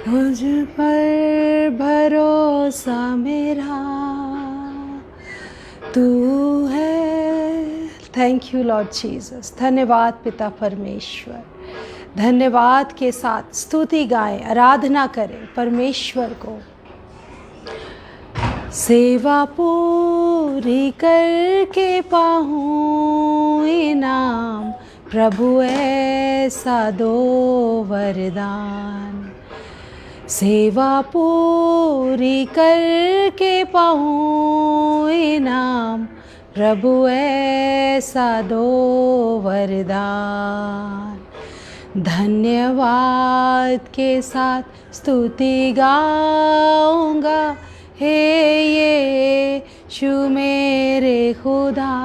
तुझ पर भरोसा मेरा तू है। Thank you Lord Jesus. धन्यवाद पिता परमेश्वर। धन्यवाद के साथ स्तुति गाएं, आराधना करें परमेश्वर को। सेवा पूरी करके पाऊं इनाम, प्रभु ऐसा दो वरदान। सेवा पूरी करके पाऊं इनाम, प्रभु ऐसा दो वरदान। धन्यवाद के साथ स्तुति गाऊंगा, हे यीशु मेरे खुदा।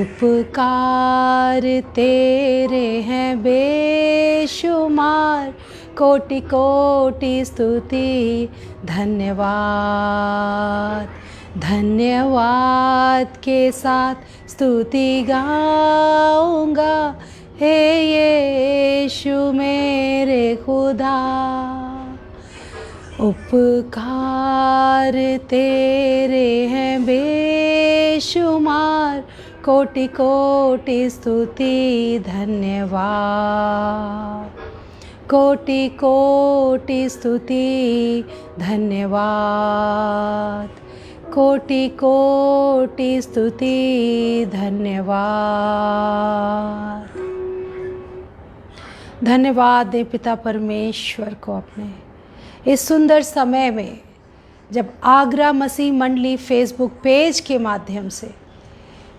उपकार तेरे हैं बेशुमार, कोटि कोटि स्तुति धन्यवाद। धन्यवाद के साथ स्तुति गाऊंगा, हे यीशु मेरे खुदा। उपकार तेरे हैं बेशुमार, कोटि कोटि स्तुति धन्यवाद। कोटि कोटि स्तुति धन्यवाद। कोटि कोटि स्तुति धन्यवाद। धन्यवाद दे पिता परमेश्वर को अपने इस सुंदर समय में, जब आगरा मसीह मंडली फेसबुक पेज के माध्यम से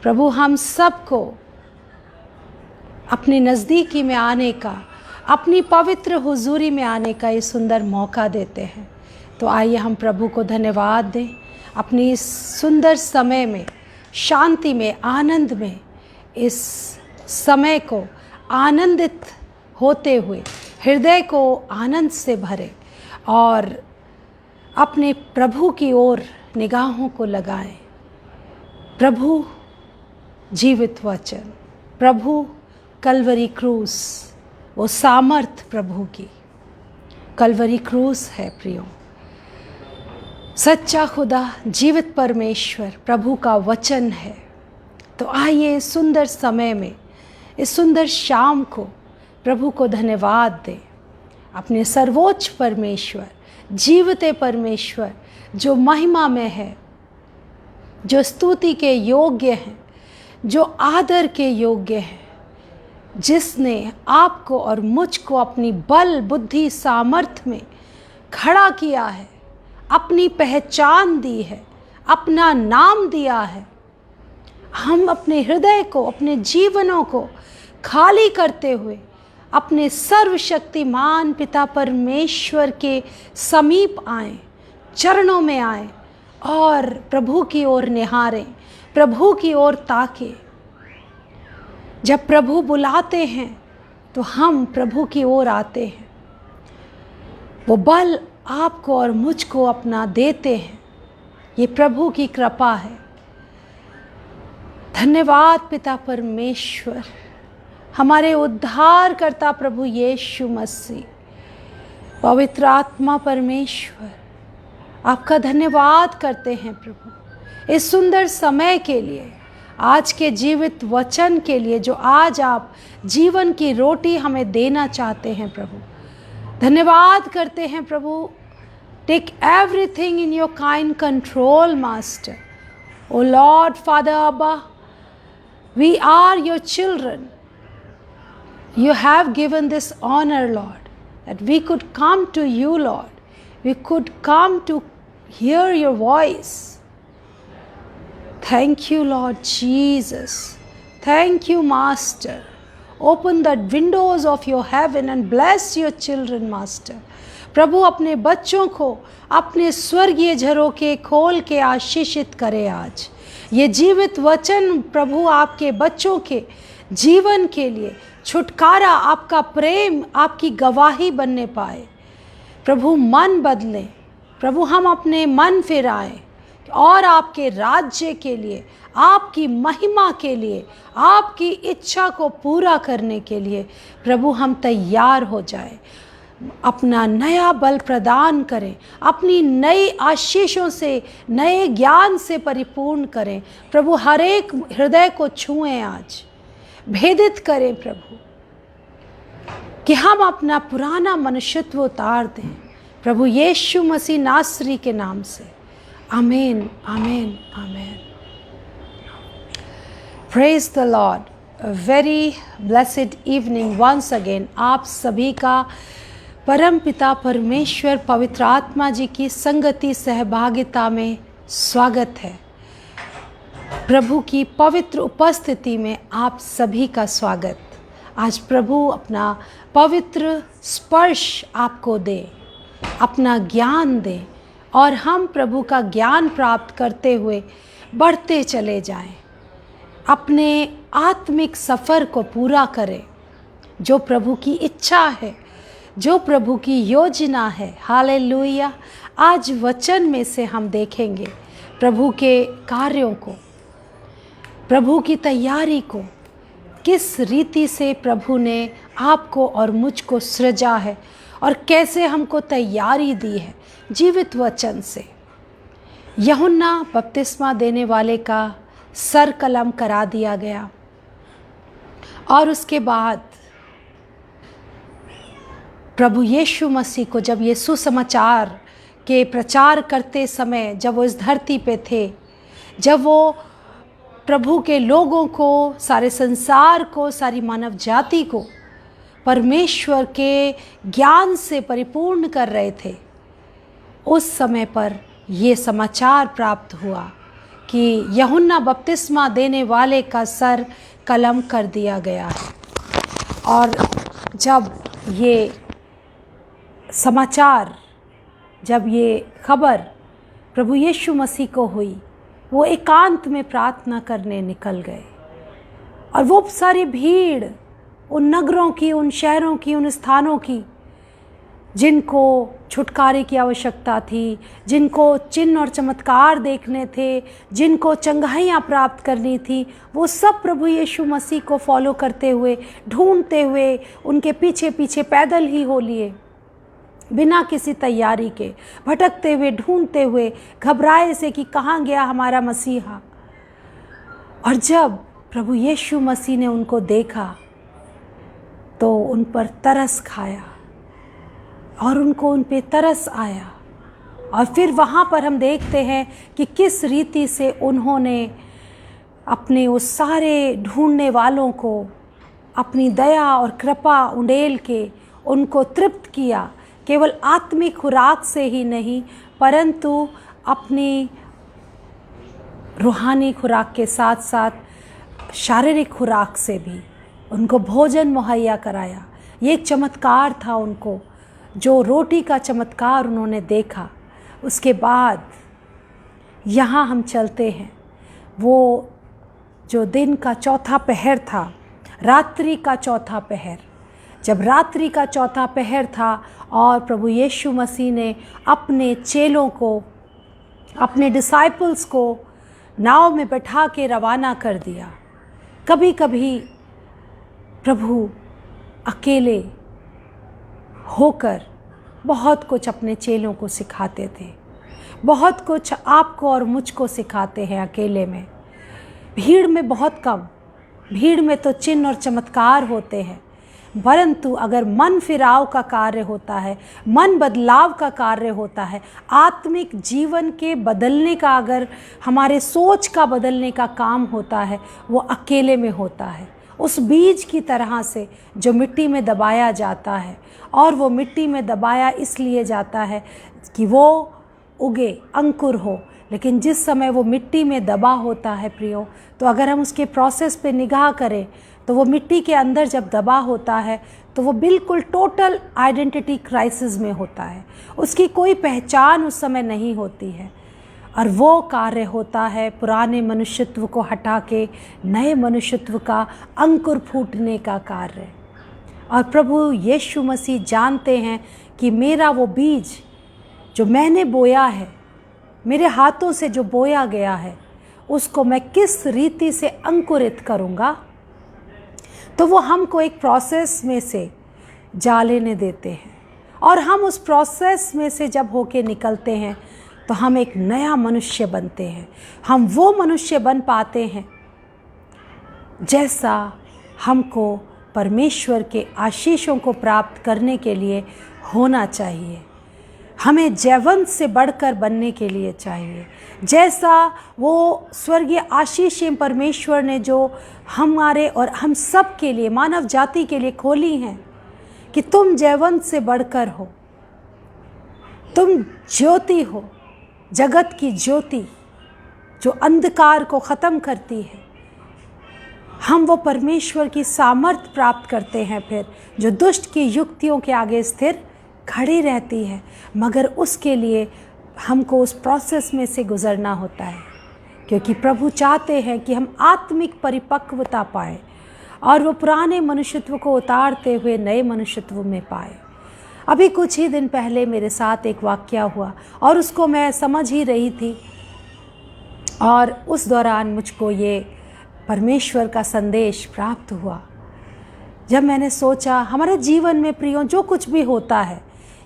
प्रभु हम सबको अपनी नज़दीकी में आने का, अपनी पवित्र हुजूरी में आने का ये सुंदर मौका देते हैं। तो आइए हम प्रभु को धन्यवाद दें। अपनी इस सुंदर समय में, शांति में, आनंद में, इस समय को आनंदित होते हुए हृदय को आनंद से भरें और अपने प्रभु की ओर निगाहों को लगाएं। प्रभु जीवित वचन, प्रभु कलवरी क्रूस, वो सामर्थ प्रभु की कलवरी क्रूस है प्रियो। सच्चा खुदा, जीवित परमेश्वर प्रभु का वचन है। तो आइए इस सुंदर समय में, इस सुंदर शाम को प्रभु को धन्यवाद दें। अपने सर्वोच्च परमेश्वर, जीवते परमेश्वर, जो महिमा में है, जो स्तुति के योग्य हैं, जो आदर के योग्य हैं, जिसने आपको और मुझको अपनी बल, बुद्धि, सामर्थ्य में खड़ा किया है, अपनी पहचान दी है, अपना नाम दिया है। हम अपने हृदय को, अपने जीवनों को खाली करते हुए अपने सर्वशक्तिमान पिता परमेश्वर के समीप आएं, चरणों में आएं और प्रभु की ओर निहारें, प्रभु की ओर ताकें। जब प्रभु बुलाते हैं तो हम प्रभु की ओर आते हैं। वो बल आपको और मुझको अपना देते हैं। ये प्रभु की कृपा है। धन्यवाद पिता परमेश्वर, हमारे उद्धारकर्ता प्रभु यीशु मसीह, पवित्र आत्मा परमेश्वर, आपका धन्यवाद करते हैं प्रभु इस सुंदर समय के लिए, आज के जीवित वचन के लिए, जो आज आप जीवन की रोटी हमें देना चाहते हैं प्रभु। धन्यवाद करते हैं प्रभु। Take everything in your kind control master. O Lord father अब्बा, we are your children. You have given this honor, Lord, that we could come to you, Lord. We could come to hear your voice. Thank you, Lord Jesus. Thank you, Master. Open the windows of your heaven and bless your children, Master. प्रभु अपने बच्चों को अपने स्वर्गीय झरोखे खोल के आशीषित करे। आज ये जीवित वचन प्रभु आपके बच्चों के जीवन के लिए छुटकारा, आपका प्रेम, आपकी गवाही बनने पाए। प्रभु मन बदले, प्रभु हम अपने मन फिराएं और आपके राज्य के लिए, आपकी महिमा के लिए, आपकी इच्छा को पूरा करने के लिए प्रभु हम तैयार हो जाए। अपना नया बल प्रदान करें, अपनी नई आशीषों से, नए ज्ञान से परिपूर्ण करें। प्रभु हर एक हृदय को छुएं, आज भेदित करें प्रभु, कि हम अपना पुराना मनुष्यत्व उतार दें प्रभु यीशु मसीह नासरी के नाम से। आमीन, आमीन, आमीन। Praise the Lord. Very blessed evening once again. आप सभी का परम पिता परमेश्वर पवित्र आत्मा जी की संगति सहभागिता में स्वागत है। प्रभु की पवित्र उपस्थिति में आप सभी का स्वागत। आज प्रभु अपना पवित्र स्पर्श आपको दे, अपना ज्ञान दे, और हम प्रभु का ज्ञान प्राप्त करते हुए बढ़ते चले जाएं, अपने आत्मिक सफ़र को पूरा करें। जो प्रभु की इच्छा है, जो प्रभु की योजना है। हालेलुया। आज वचन में से हम देखेंगे प्रभु के कार्यों को, प्रभु की तैयारी को, किस रीति से प्रभु ने आपको और मुझको सृजा है और कैसे हमको तैयारी दी है जीवित वचन से। यूहन्ना बपतिस्मा देने वाले का सर कलम करा दिया गया, और उसके बाद प्रभु यीशु मसीह को जब ये सुसमाचार के प्रचार करते समय, जब वो इस धरती पे थे, जब वो प्रभु के लोगों को, सारे संसार को, सारी मानव जाति को परमेश्वर के ज्ञान से परिपूर्ण कर रहे थे, उस समय पर ये समाचार प्राप्त हुआ कि यूहन्ना बपतिस्मा देने वाले का सर कलम कर दिया गया है। और जब ये समाचार, जब ये खबर प्रभु यीशु मसीह को हुई, वो एकांत में प्रार्थना करने निकल गए। और वो सारी भीड़ उन नगरों की, उन शहरों की, उन स्थानों की जिनको छुटकारे की आवश्यकता थी, जिनको चिन्ह और चमत्कार देखने थे, जिनको चंगाइयाँ प्राप्त करनी थी, वो सब प्रभु यीशु मसीह को फॉलो करते हुए, ढूंढते हुए उनके पीछे पीछे पैदल ही हो लिए, बिना किसी तैयारी के, भटकते हुए, ढूंढते हुए, घबराए से कि कहाँ गया हमारा मसीहा। और जब प्रभु यीशु मसीह ने उनको देखा तो उन पर तरस खाया और उनको उन पे तरस आया। और फिर वहाँ पर हम देखते हैं कि किस रीति से उन्होंने अपने उस सारे ढूंढने वालों को अपनी दया और कृपा उंडेल के उनको तृप्त किया, केवल आत्मिक खुराक से ही नहीं, परंतु अपनी रूहानी खुराक के साथ साथ शारीरिक खुराक से भी उनको भोजन मुहैया कराया। ये एक चमत्कार था उनको, जो रोटी का चमत्कार उन्होंने देखा। उसके बाद यहाँ हम चलते हैं, वो जो दिन का चौथा पहर था, रात्रि का चौथा पहर, जब रात्रि का चौथा पहर था और प्रभु यीशु मसीह ने अपने चेलों को, अपने डिसाइपल्स को नाव में बैठा के रवाना कर दिया। कभी कभी प्रभु अकेले होकर बहुत कुछ अपने चेलों को सिखाते थे, बहुत कुछ आपको और मुझको सिखाते हैं अकेले में। भीड़ में बहुत कम, भीड़ में तो चिन्ह और चमत्कार होते हैं, परंतु अगर मन फिराव का कार्य होता है, मन बदलाव का कार्य होता है, आत्मिक जीवन के बदलने का, अगर हमारे सोच का बदलने का काम होता है, वो अकेले में होता है। उस बीज की तरह से जो मिट्टी में दबाया जाता है, और वो मिट्टी में दबाया इसलिए जाता है कि वो उगे, अंकुर हो। लेकिन जिस समय वो मिट्टी में दबा होता है प्रियो, तो अगर हम उसके प्रोसेस पे निगाह करें तो वो मिट्टी के अंदर जब दबा होता है तो वो बिल्कुल टोटल आइडेंटिटी क्राइसिस में होता है, उसकी कोई पहचान उस समय नहीं होती है। और वो कार्य होता है पुराने मनुष्यत्व को हटा के नए मनुष्यत्व का अंकुर फूटने का कार्य। और प्रभु यीशु मसीह जानते हैं कि मेरा वो बीज जो मैंने बोया है, मेरे हाथों से जो बोया गया है, उसको मैं किस रीति से अंकुरित करूँगा। तो वो हमको एक प्रोसेस में से जा लेने देते हैं और हम उस प्रोसेस में से जब होके निकलते हैं तो हम एक नया मनुष्य बनते हैं। हम वो मनुष्य बन पाते हैं जैसा हमको परमेश्वर के आशीषों को प्राप्त करने के लिए होना चाहिए। हमें जयवंत से बढ़कर बनने के लिए चाहिए, जैसा वो स्वर्गीय आशीषें परमेश्वर ने जो हमारे और हम सब के लिए, मानव जाति के लिए खोली हैं कि तुम जयवंत से बढ़कर हो, तुम ज्योति हो, जगत की ज्योति जो अंधकार को ख़त्म करती है। हम वो परमेश्वर की सामर्थ प्राप्त करते हैं फिर, जो दुष्ट की युक्तियों के आगे स्थिर खड़ी रहती है, मगर उसके लिए हमको उस प्रोसेस में से गुज़रना होता है, क्योंकि प्रभु चाहते हैं कि हम आत्मिक परिपक्वता पाएं और वो पुराने मनुष्यत्व को उतारते हुए नए मनुष्यत्व में पाए। अभी कुछ ही दिन पहले मेरे साथ एक वाक़या हुआ और उसको मैं समझ ही रही थी, और उस दौरान मुझको ये परमेश्वर का संदेश प्राप्त हुआ। जब मैंने सोचा हमारे जीवन में प्रियों जो कुछ भी होता है,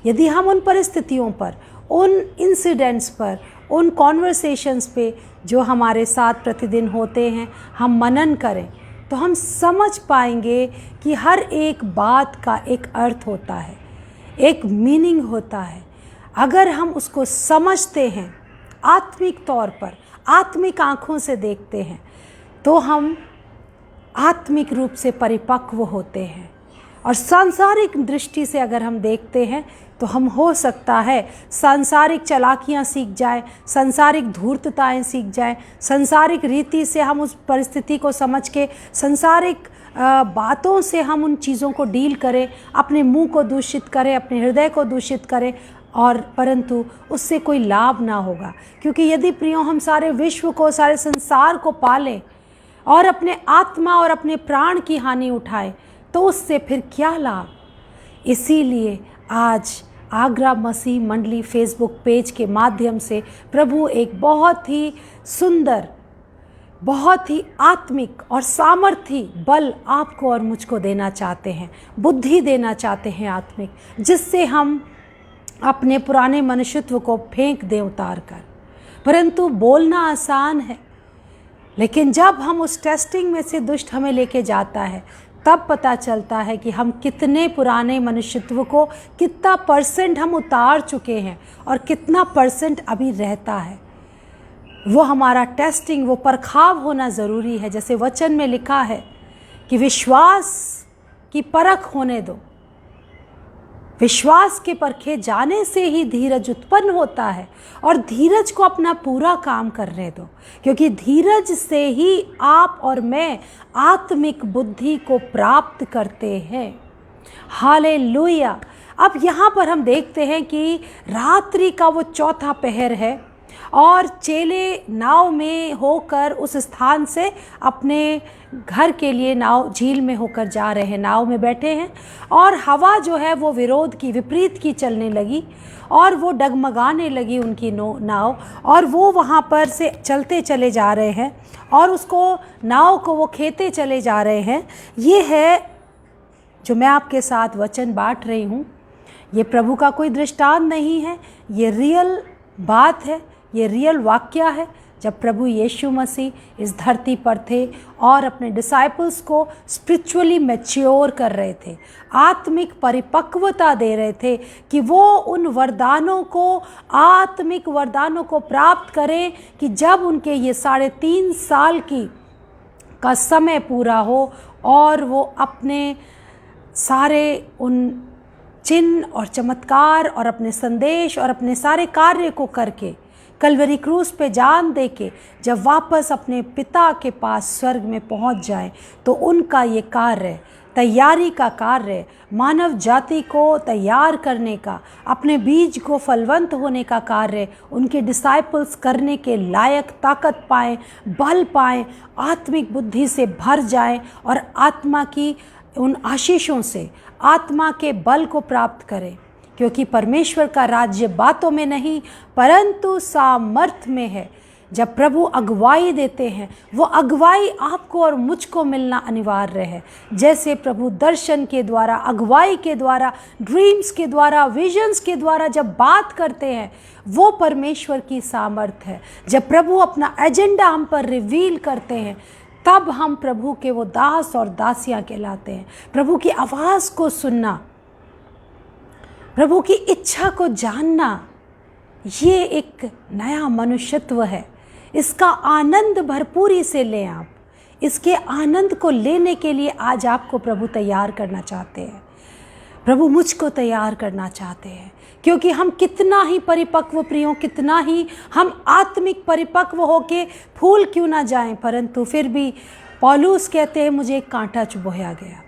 यदि हम उन परिस्थितियों पर, उन इंसिडेंट्स पर, उन कॉन्वर्सेशंस पे जो हमारे साथ प्रतिदिन होते हैं, हम मनन करें तो हम समझ पाएंगे कि हर एक बात का एक अर्थ होता है, एक मीनिंग होता है। अगर हम उसको समझते हैं, आत्मिक तौर पर, आत्मिक आँखों से देखते हैं, तो हम आत्मिक रूप से परिपक्व होते हैं। और सांसारिक दृष्टि से अगर हम देखते हैं तो हम हो सकता है सांसारिक चालाकियाँ सीख जाएं, सांसारिक धूर्तताएं सीख जाएं, सांसारिक रीति से हम उस परिस्थिति को समझ के सांसारिक बातों से हम उन चीज़ों को डील करें, अपने मुंह को दूषित करें, अपने हृदय को दूषित करें, और परंतु उससे कोई लाभ ना होगा। क्योंकि यदि प्रियों हम सारे विश्व को, सारे संसार को पालें और अपने आत्मा और अपने प्राण की हानि उठाएं, तो उससे फिर क्या लाभ। इसीलिए आज आगरा मसीह मंडली फेसबुक पेज के माध्यम से प्रभु एक बहुत ही सुंदर, बहुत ही आत्मिक और सामर्थी बल आपको और मुझको देना चाहते हैं, बुद्धि देना चाहते हैं आत्मिक, जिससे हम अपने पुराने मनुष्यत्व को फेंक दें उतार कर। परंतु बोलना आसान है, लेकिन जब हम उस टेस्टिंग में से दुष्ट हमें लेके जाता है, तब पता चलता है कि हम कितने पुराने मनुष्यत्व को, कितना % हम उतार चुके हैं और कितना % अभी रहता है। वो हमारा टेस्टिंग, वो परखाव होना ज़रूरी है। जैसे वचन में लिखा है कि विश्वास की परख होने दो। विश्वास के परखे जाने से ही धीरज उत्पन्न होता है, और धीरज को अपना पूरा काम करने दो, क्योंकि धीरज से ही आप और मैं आत्मिक बुद्धि को प्राप्त करते हैं। हालेलुया। अब यहाँ पर हम देखते हैं कि रात्रि का वो चौथा पहर है और चेले नाव में होकर उस स्थान से अपने घर के लिए नाव, झील में होकर जा रहे हैं, नाव में बैठे हैं, और हवा जो है वो विरोध की, विपरीत की चलने लगी और वो डगमगाने लगी उनकी नाव, और वो वहाँ पर से चलते चले जा रहे हैं और उसको, नाव को वो खेते चले जा रहे हैं। ये है जो मैं आपके साथ वचन बांट रही हूँ। ये प्रभु का कोई दृष्टांत नहीं है, ये रियल बात है, ये रियल वाक्या है। जब प्रभु यीशु मसीह इस धरती पर थे और अपने डिसाइपल्स को स्पिरिचुअली मैच्योर कर रहे थे, आत्मिक परिपक्वता दे रहे थे कि वो उन वरदानों को, आत्मिक वरदानों को प्राप्त करें कि जब उनके ये 3.5 साल का समय पूरा हो और वो अपने सारे उन चिन्ह और चमत्कार और अपने संदेश और अपने सारे कार्य को करके कलवरी क्रूस पे जान दे के जब वापस अपने पिता के पास स्वर्ग में पहुंच जाए, तो उनका ये कार्य, तैयारी का कार्य, मानव जाति को तैयार करने का, अपने बीज को फलवंत होने का कार्य उनके डिसाइपल्स करने के लायक ताकत पाएँ, बल पाएँ, आत्मिक बुद्धि से भर जाएँ और आत्मा की उन आशीषों से आत्मा के बल को प्राप्त करें। क्योंकि परमेश्वर का राज्य बातों में नहीं परंतु सामर्थ में है। जब प्रभु अगुवाई देते हैं, वो अगुवाई आपको और मुझको मिलना अनिवार्य है। जैसे प्रभु दर्शन के द्वारा, अगुवाई के द्वारा, ड्रीम्स के द्वारा, विजन्स के द्वारा जब बात करते हैं, वो परमेश्वर की सामर्थ है। जब प्रभु अपना एजेंडा हम पर रिवील करते हैं, तब हम प्रभु के वो दास और दासियां कहलाते हैं। प्रभु की आवाज़ को सुनना, प्रभु की इच्छा को जानना, ये एक नया मनुष्यत्व है। इसका आनंद भरपूरी से लें आप। इसके आनंद को लेने के लिए आज आपको प्रभु तैयार करना चाहते हैं। प्रभु मुझको तैयार करना चाहते हैं, क्योंकि हम कितना ही परिपक्व प्रियों, कितना ही हम आत्मिक परिपक्व होके फूल क्यों ना जाएं, परंतु फिर भी पौलुस कहते हैं मुझे एक कांटा चुभोया गया।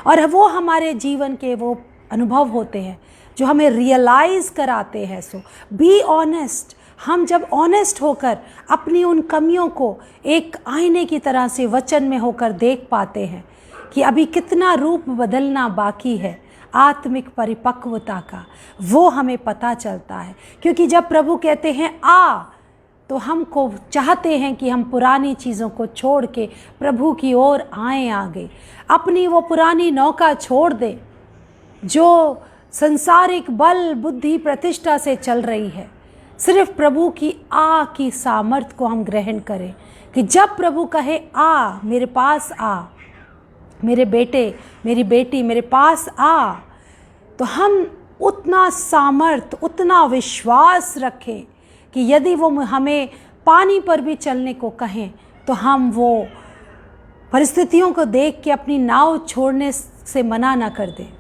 और वो हमारे जीवन के वो अनुभव होते हैं जो हमें रियलाइज़ कराते हैं। सो बी ऑनेस्ट। हम जब ऑनेस्ट होकर अपनी उन कमियों को एक आईने की तरह से वचन में होकर देख पाते हैं कि अभी कितना रूप बदलना बाकी है आत्मिक परिपक्वता का, वो हमें पता चलता है। क्योंकि जब प्रभु कहते हैं आ, तो हमको चाहते हैं कि हम पुरानी चीज़ों को छोड़ के प्रभु की ओर आएँ आगे, अपनी वो पुरानी नौका छोड़ दें जो संसारिक बल बुद्धि प्रतिष्ठा से चल रही है। सिर्फ प्रभु की आ की सामर्थ को हम ग्रहण करें कि जब प्रभु कहे आ, मेरे पास आ, मेरे बेटे मेरी बेटी मेरे पास आ, तो हम उतना सामर्थ, उतना विश्वास रखें कि यदि वो हमें पानी पर भी चलने को कहें तो हम वो परिस्थितियों को देख के अपनी नाव छोड़ने से मना ना कर दें,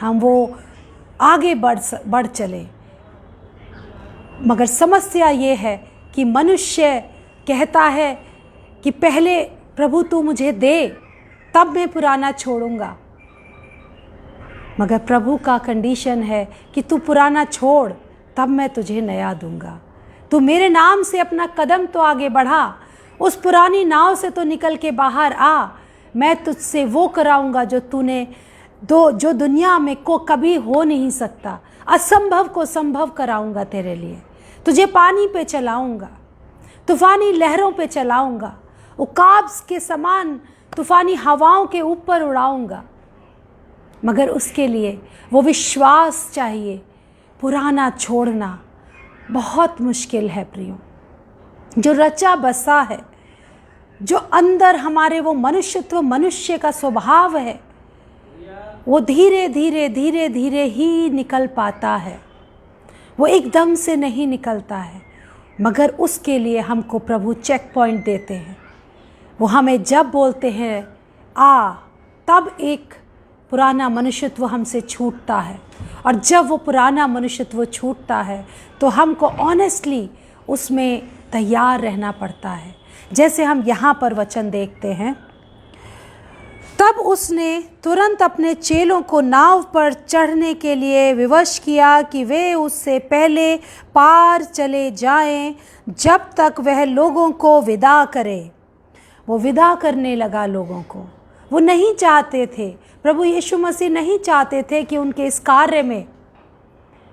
हम वो आगे बढ़ चले। मगर समस्या ये है कि मनुष्य कहता है कि पहले प्रभु तू मुझे दे, तब मैं पुराना छोड़ूंगा। मगर प्रभु का कंडीशन है कि तू पुराना छोड़, तब मैं तुझे नया दूंगा। तू मेरे नाम से अपना कदम तो आगे बढ़ा, उस पुरानी नाव से तो निकल के बाहर आ। मैं तुझसे वो कराऊंगा जो दुनिया में को कभी हो नहीं सकता। असंभव को संभव कराऊंगा तेरे लिए। तुझे पानी पे चलाऊंगा, तूफानी लहरों पे चलाऊंगा, उकाब्स के समान तूफानी हवाओं के ऊपर उड़ाऊंगा। मगर उसके लिए वो विश्वास चाहिए। पुराना छोड़ना बहुत मुश्किल है प्रियो। जो रचा बसा है, जो अंदर हमारे वो मनुष्यत्व, मनुष्य का स्वभाव है, वो धीरे धीरे धीरे धीरे ही निकल पाता है। वो एकदम से नहीं निकलता है। मगर उसके लिए हमको प्रभु चेक पॉइंट देते हैं। वो हमें जब बोलते हैं आ, तब एक पुराना मनुष्यत्व हमसे छूटता है। और जब वो पुराना मनुष्यत्व छूटता है तो हमको ऑनेस्टली उसमें तैयार रहना पड़ता है। जैसे हम यहाँ पर वचन देखते हैं, तब उसने तुरंत अपने चेलों को नाव पर चढ़ने के लिए विवश किया कि वे उससे पहले पार चले जाएं, जब तक वह लोगों को विदा करे। वो विदा करने लगा लोगों को। वो नहीं चाहते थे, प्रभु यीशु मसीह नहीं चाहते थे कि उनके इस कार्य में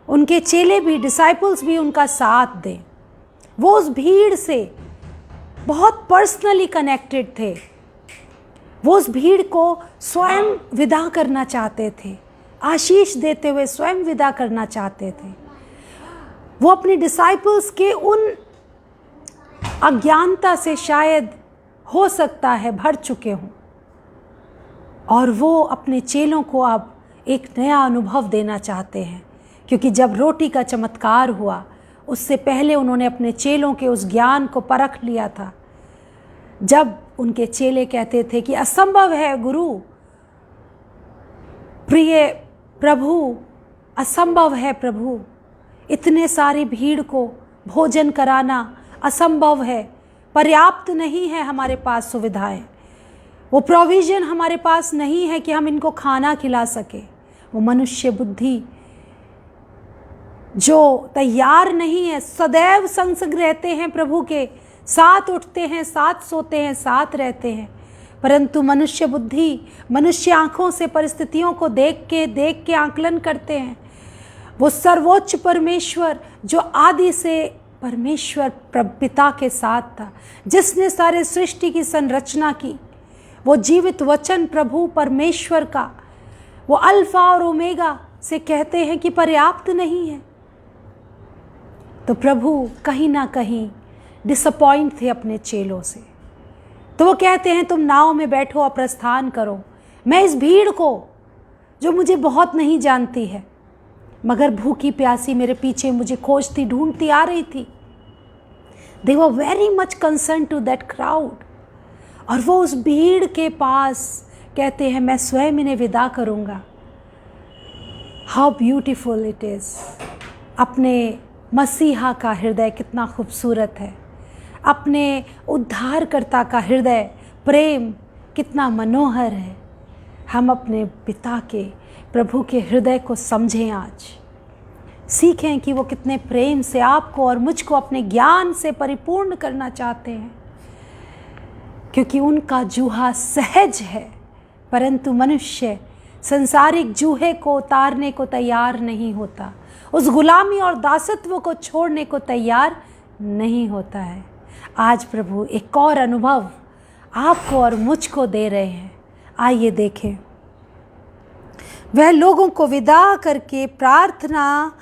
उनके चेले भी, डिसाइपल्स भी उनका साथ दें। वो उस भीड़ से बहुत पर्सनली कनेक्टेड थे। वो उस भीड़ को स्वयं विदा करना चाहते थे, आशीष देते हुए स्वयं विदा करना चाहते थे। वो अपने डिसाइपल्स के उन अज्ञानता से शायद हो सकता है भर चुके हों, और वो अपने चेलों को अब एक नया अनुभव देना चाहते हैं। क्योंकि जब रोटी का चमत्कार हुआ, उससे पहले उन्होंने अपने चेलों के उस ज्ञान को परख लिया था। जब उनके चेले कहते थे कि असंभव है गुरु, प्रिय प्रभु, असंभव है प्रभु, इतने सारी भीड़ को भोजन कराना असंभव है, पर्याप्त नहीं है हमारे पास सुविधाएं, वो प्रोविज़न हमारे पास नहीं है कि हम इनको खाना खिला सके। वो मनुष्य बुद्धि जो तैयार नहीं है, सदैव संग रहते हैं प्रभु के साथ, उठते हैं साथ, सोते हैं साथ, रहते हैं, परंतु मनुष्य बुद्धि, मनुष्य आँखों से परिस्थितियों को देख के आकलन करते हैं। वो सर्वोच्च परमेश्वर जो आदि से परमेश्वर पिता के साथ था, जिसने सारे सृष्टि की संरचना की। वो जीवित वचन प्रभु परमेश्वर का, वो अल्फा और ओमेगा से कहते हैं कि पर्याप्त नहीं है। तो प्रभु कहीं ना कहीं डिसअपॉइंट थे अपने चेलों से। तो वो कहते हैं तुम नाव में बैठो और प्रस्थान करो। मैं इस भीड़ को, जो मुझे बहुत नहीं जानती है, मगर भूखी प्यासी मेरे पीछे मुझे खोजती ढूंढती आ रही थी। They were very much concern to that crowd. और वो उस भीड़ के पास कहते हैं मैं स्वयं इन्हें विदा करूँगा। How beautiful it is. अपने मसीहा का हृदय कितना खूबसूरत है, अपने उद्धारकर्ता का हृदय प्रेम कितना मनोहर है। हम अपने पिता के, प्रभु के हृदय को समझें, आज सीखें कि वो कितने प्रेम से आपको और मुझको अपने ज्ञान से परिपूर्ण करना चाहते हैं, क्योंकि उनका जूहा सहज है, परंतु मनुष्य संसारिक जूहे को उतारने को तैयार नहीं होता, उस गुलामी और दासत्व को छोड़ने को तैयार नहीं होता है। आज प्रभु एक और अनुभव आपको और मुझको दे रहे हैं। आइए देखें। वह लोगों को विदा करके प्रार्थना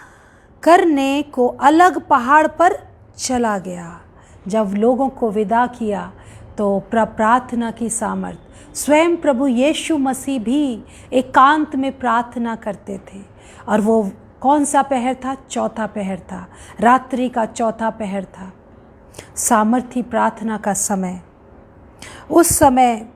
करने को अलग पहाड़ पर चला गया। जब लोगों को विदा किया तो प्रार्थना की सामर्थ, स्वयं प्रभु यीशु मसीह भी एकांत में प्रार्थना करते थे। और वो कौन सा पहर था? चौथा पहर था, रात्रि का चौथा पहर था, सामर्थी प्रार्थना का समय। उस समय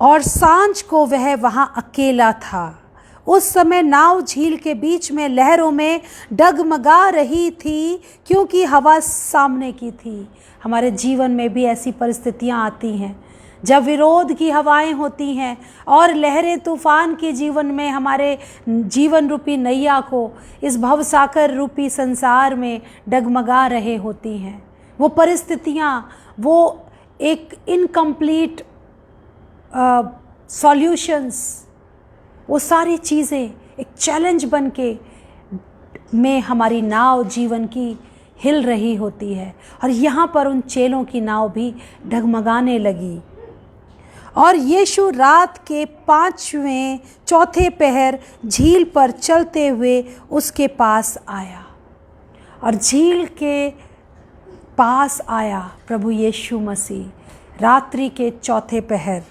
और सांझ को वह वहाँ अकेला था। उस समय नाव झील के बीच में लहरों में डगमगा रही थी, क्योंकि हवा सामने की थी। हमारे जीवन में भी ऐसी परिस्थितियाँ आती हैं जब विरोध की हवाएं होती हैं और लहरें तूफान के जीवन में हमारे जीवन रूपी नैया को इस भवसागर रूपी संसार में डगमगा रहे होती हैं। वो परिस्थितियाँ, वो एक इनकम्प्लीट सॉल्यूशंस, वो सारी चीज़ें एक चैलेंज बन के में हमारी नाव जीवन की हिल रही होती है। और यहाँ पर उन चेलों की नाव भी डगमगाने लगी। और यीशु रात के चौथे पहर झील पर चलते हुए उसके पास आया। और झील के पास आया प्रभु यीशु मसीह रात्रि के चौथे पहर।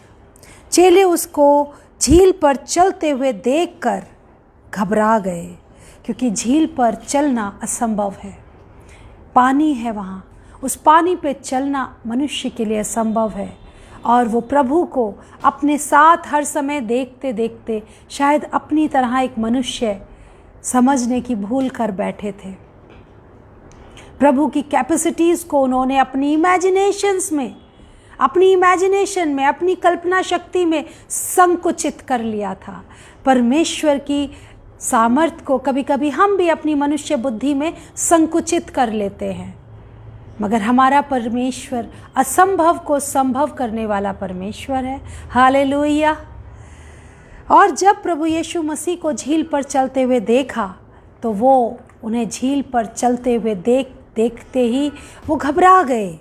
चेले उसको झील पर चलते हुए देखकर घबरा गए, क्योंकि झील पर चलना असंभव है। पानी है वहाँ, उस पानी पे चलना मनुष्य के लिए असंभव है। और वो प्रभु को अपने साथ हर समय देखते देखते शायद अपनी तरह एक मनुष्य समझने की भूल कर बैठे थे। प्रभु की कैपेसिटीज़ को उन्होंने अपनी इमेजिनेशन में, अपनी कल्पना शक्ति में संकुचित कर लिया था। परमेश्वर की सामर्थ्य को कभी कभी हम भी अपनी मनुष्य बुद्धि में संकुचित कर लेते हैं, मगर हमारा परमेश्वर असंभव को संभव करने वाला परमेश्वर है। हालेलुया। और जब प्रभु यीशु मसीह को झील पर चलते हुए देखा तो वो उन्हें झील पर चलते हुए देखते ही वो घबरा गए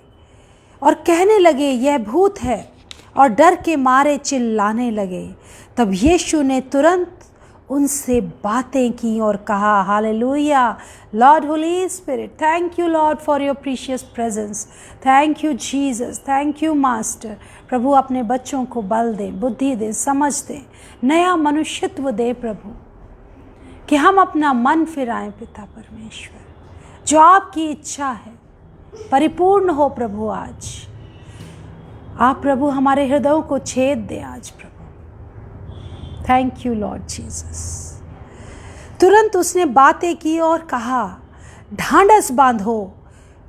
और कहने लगे यह भूत है, और डर के मारे चिल्लाने लगे। तब यीशु ने तुरंत उनसे बातें की और कहा, hallelujah, Lord Holy Spirit, thank you Lord for your precious presence, thank you Jesus, thank you master. प्रभु अपने बच्चों को बल दे, बुद्धि दे, समझ दे, नया मनुष्यत्व दे प्रभु, कि हम अपना मन फिराएं पिता परमेश्वर। जो आपकी इच्छा है परिपूर्ण हो प्रभु। आज आप प्रभु हमारे हृदयों को छेद दे आज प्रभु। Thank you Lord Jesus. तुरंत उसने बातें की और कहा, ढांढस बांधो,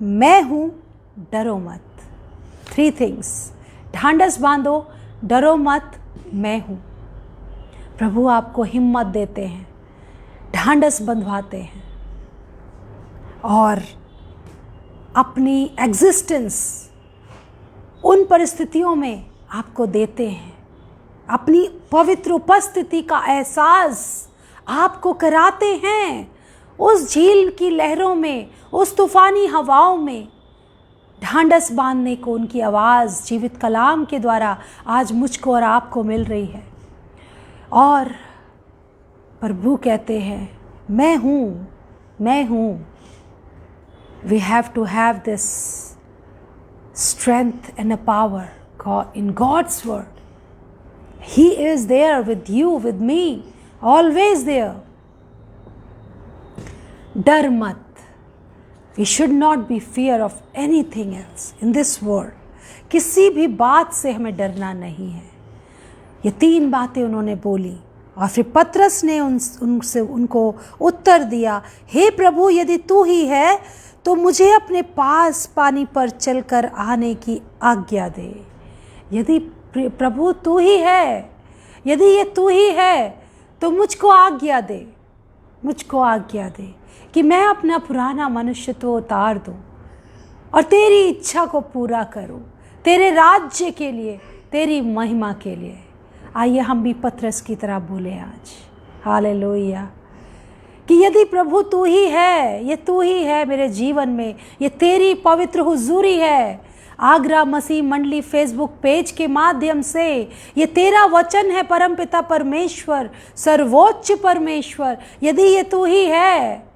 मैं हूँ, डरो मत। 3 थिंग्स, ढांढस बांधो, डरो मत, मैं हूँ। प्रभु आपको हिम्मत देते हैं, ढांढस बंधवाते हैं और अपनी एग्जिस्टेंस उन परिस्थितियों में आपको देते हैं। अपनी पवित्र उपस्थिति का एहसास आपको कराते हैं उस झील की लहरों में, उस तूफानी हवाओं में ढांढस बांधने को उनकी आवाज़ जीवित कलाम के द्वारा आज मुझको और आपको मिल रही है। और प्रभु कहते हैं, मैं हूँ, मैं हूँ। We have to have this strength and a power in God's word. He is there with you, with me, always there. डर मत। We should not be fear of anything else in this world. किसी भी बात से हमें डरना नहीं है। ये 3 बातें उन्होंने बोली और फिर पतरस ने उनको उत्तर दिया, हे प्रभु, यदि तू ही है तो मुझे अपने पास पानी पर चलकर आने की आज्ञा दे। यदि प्रभु तू ही है, यदि ये तू ही है तो मुझको आज्ञा दे, मुझको आज्ञा दे कि मैं अपना पुराना मनुष्यत्व उतार दूं और तेरी इच्छा को पूरा करूं, तेरे राज्य के लिए, तेरी महिमा के लिए। आइए हम भी पतरस की तरह बोले आज, हालेलुया, कि यदि प्रभु तू ही है, ये तू ही है मेरे जीवन में, ये तेरी पवित्र हुजूरी है। आगरा मसीह मंडली फेसबुक पेज के माध्यम से ये तेरा वचन है परमपिता परमेश्वर, सर्वोच्च परमेश्वर। यदि ये तू ही है